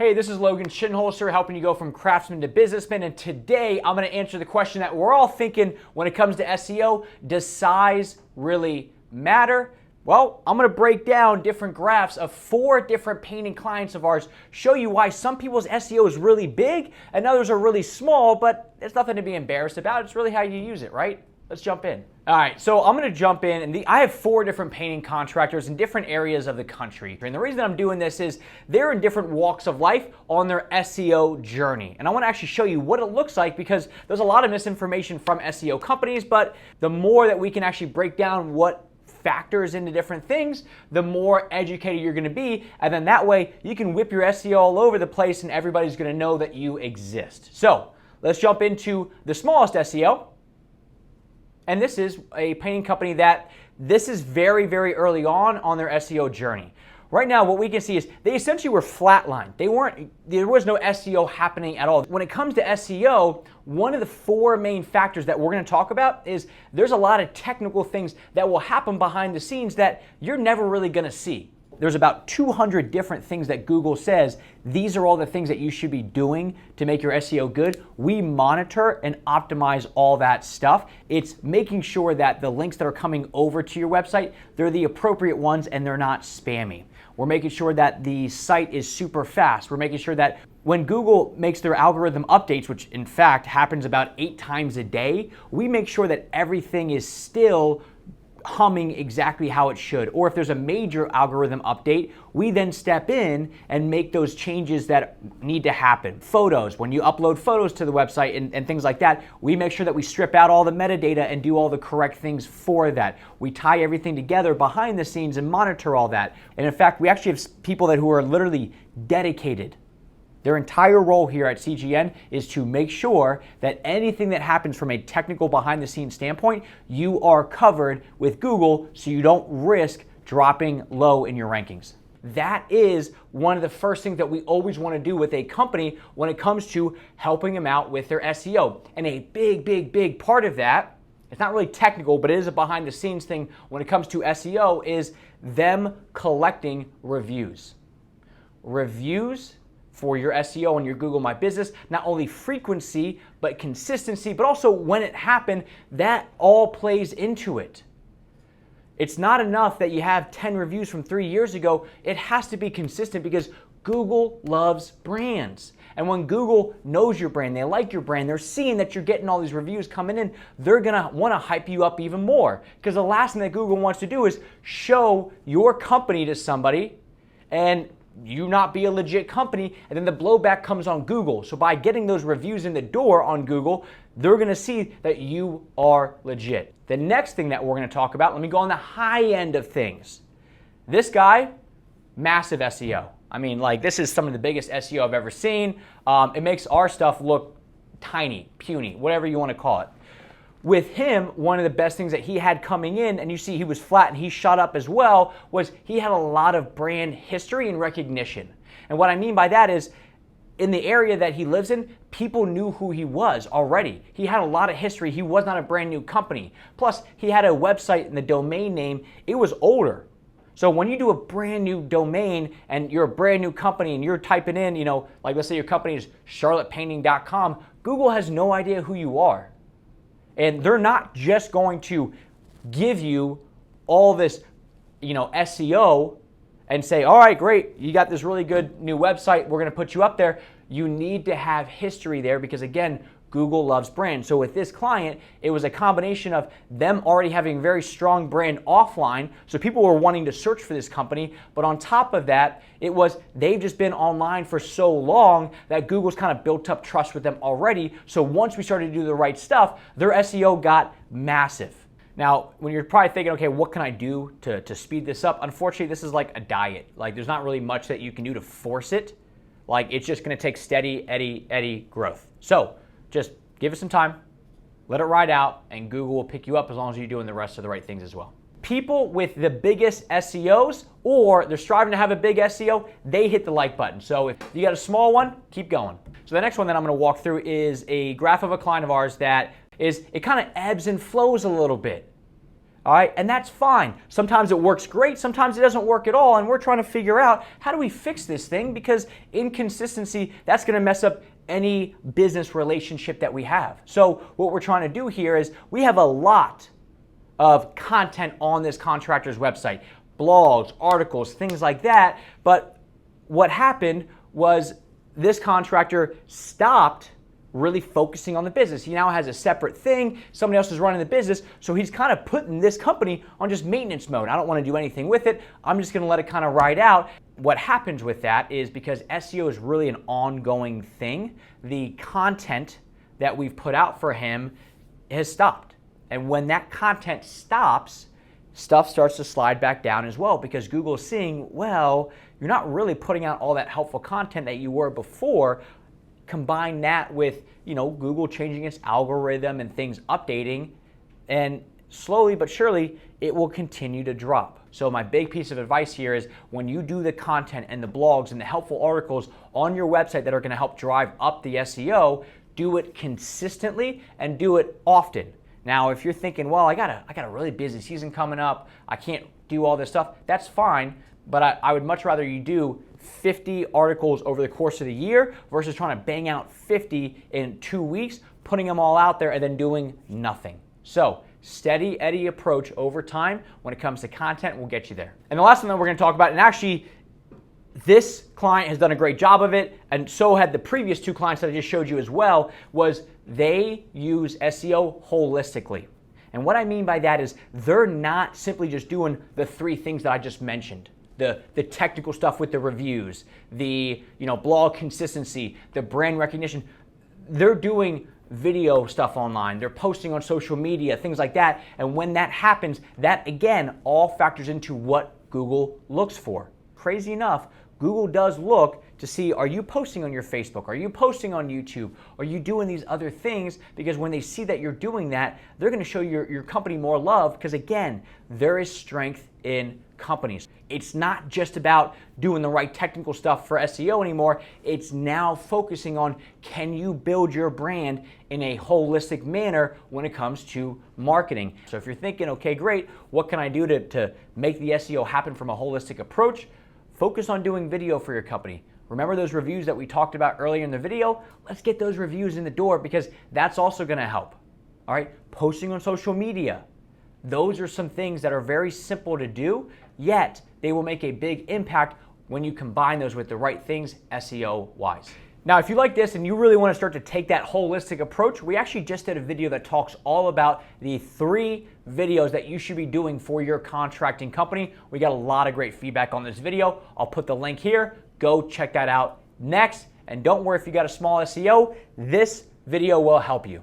Hey, this is Logan Shinholster helping you go from craftsman to businessman, and today I'm going to answer the question that we're all thinking when it comes to SEO. Does size really matter? Well, I'm going to break down different graphs of 4 different painting clients of ours, show you why some people's SEO is really big and others are really small, but there's nothing to be embarrassed about. It's really how you use it, right? Let's jump in. All right, so I'm going to jump in, and I have 4 different painting contractors in different areas of the country. And the reason I'm doing this is they're in different walks of life on their SEO journey. And I want to actually show you what it looks like, because there's a lot of misinformation from SEO companies, but the more that we can actually break down what factors into different things, the more educated you're going to be, and then that way you can whip your SEO all over the place and everybody's going to know that you exist. So let's jump into the smallest SEO. And this is a painting company that this is very, very early on their SEO journey. Right now, what we can see is they essentially were flatlined. There was no SEO happening at all. When it comes to SEO, one of the 4 main factors that we're going to talk about is there's a lot of technical things that will happen behind the scenes that you're never really going to see. There's about 200 different things that Google says, these are all the things that you should be doing to make your SEO good. We monitor and optimize all that stuff. It's making sure that the links that are coming over to your website, they're the appropriate ones and they're not spammy. We're making sure that the site is super fast. We're making sure that when Google makes their algorithm updates, which in fact happens about 8 times a day, we make sure that everything is still humming exactly how it should. Or if there's a major algorithm update, we then step in and make those changes that need to happen. Photos, when you upload photos to the website and things like that, we make sure that we strip out all the metadata and do all the correct things for that. We tie everything together behind the scenes and monitor all that. And in fact, we actually have people who are literally dedicated. Their entire role here at CGN is to make sure that anything that happens from a technical behind-the-scenes standpoint, you are covered with Google so you don't risk dropping low in your rankings. That is one of the first things that we always want to do with a company when it comes to helping them out with their SEO. And a big part of that, it's not really technical, but it is a behind-the-scenes thing when it comes to SEO, is them collecting reviews. Reviews for your SEO and your Google My Business, not only frequency, but consistency, but also when it happened, that all plays into it. It's not enough that you have 10 reviews from 3 years ago. It has to be consistent because Google loves brands. And when Google knows your brand, they like your brand, they're seeing that you're getting all these reviews coming in, they're gonna wanna hype you up even more. Because the last thing that Google wants to do is show your company to somebody and you not be a legit company, and then the blowback comes on Google. So by getting those reviews in the door on Google, they're gonna see that you are legit. The next thing that we're gonna talk about, let me go on the high end of things. This guy, massive SEO. I mean, like, this is some of the biggest SEO I've ever seen. It makes our stuff look tiny, puny, whatever you wanna call it. With him, one of the best things that he had coming in, and you see he was flat and he shot up as well, was he had a lot of brand history and recognition. And what I mean by that is, in the area that he lives in, people knew who he was already. He had a lot of history. He was not a brand new company. Plus, he had a website and the domain name, it was older. So when you do a brand new domain and you're a brand new company and you're typing in, like let's say your company is charlottepainting.com, Google has no idea who you are. And they're not just going to give you all this, SEO and say, all right, great, you got this really good new website, we're gonna put you up there. You need to have history there because, again, Google loves brand. So with this client, it was a combination of them already having very strong brand offline, so people were wanting to search for this company, but on top of that, it was they've just been online for so long that Google's kind of built up trust with them already. So once we started to do the right stuff, their SEO got massive. Now, when you're probably thinking, okay, what can I do to speed this up? Unfortunately, this is like a diet. Like, there's not really much that you can do to force it. Like, it's just gonna take steady Eddie growth. So just give it some time, let it ride out, and Google will pick you up as long as you're doing the rest of the right things as well. People with the biggest SEOs, or they're striving to have a big SEO, they hit the like button. So if you got a small one, keep going. So the next one that I'm gonna walk through is a graph of a client of ours that is, it kind of ebbs and flows a little bit. All right, and that's fine. Sometimes it works great, sometimes it doesn't work at all, and we're trying to figure out how do we fix this thing, because inconsistency, that's going to mess up any business relationship that we have. So what we're trying to do here is we have a lot of content on this contractor's website, blogs, articles, things like that, but what happened was this contractor stopped really focusing on the business. He now has a separate thing. Somebody else is running the business. So he's kind of putting this company on just maintenance mode. I don't want to do anything with it. I'm just going to let it kind of ride out. What happens with that is, because SEO is really an ongoing thing, the content that we've put out for him has stopped. And when that content stops, stuff starts to slide back down as well, because Google is seeing, well, you're not really putting out all that helpful content that you were before. Combine that with, Google changing its algorithm and things updating, and slowly but surely it will continue to drop. So my big piece of advice here is, when you do the content and the blogs and the helpful articles on your website that are going to help drive up the SEO, do it consistently and do it often. Now, if you're thinking, well, I got a really busy season coming up, I can't do all this stuff, that's fine, but I would much rather you do 50 articles over the course of the year versus trying to bang out 50 in 2 weeks, putting them all out there and then doing nothing. So steady Eddie approach over time when it comes to content will get you there. And the last one that we're going to talk about, and actually this client has done a great job of it, and so had the previous two clients that I just showed you as well, was they use SEO holistically. And what I mean by that is, they're not simply just doing the 3 things that I just mentioned. The technical stuff with the reviews, the blog consistency, the brand recognition. They're doing video stuff online. They're posting on social media, things like that. And when that happens, that again all factors into what Google looks for. Crazy enough, Google does look to see, are you posting on your Facebook? Are you posting on YouTube? Are you doing these other things? Because when they see that you're doing that, they're going to show your company more love, because again, there is strength in companies. It's not just about doing the right technical stuff for SEO anymore. It's now focusing on, can you build your brand in a holistic manner when it comes to marketing? So if you're thinking, okay, great, what can I do to make the SEO happen from a holistic approach? Focus on doing video for your company. Remember those reviews that we talked about earlier in the video? Let's get those reviews in the door, because that's also going to help. All right, posting on social media. Those are some things that are very simple to do, yet they will make a big impact when you combine those with the right things SEO-wise. Now, if you like this and you really want to start to take that holistic approach, we actually just did a video that talks all about the 3 videos that you should be doing for your contracting company. We got a lot of great feedback on this video. I'll put the link here. Go check that out next. And don't worry if you got a small SEO, this video will help you.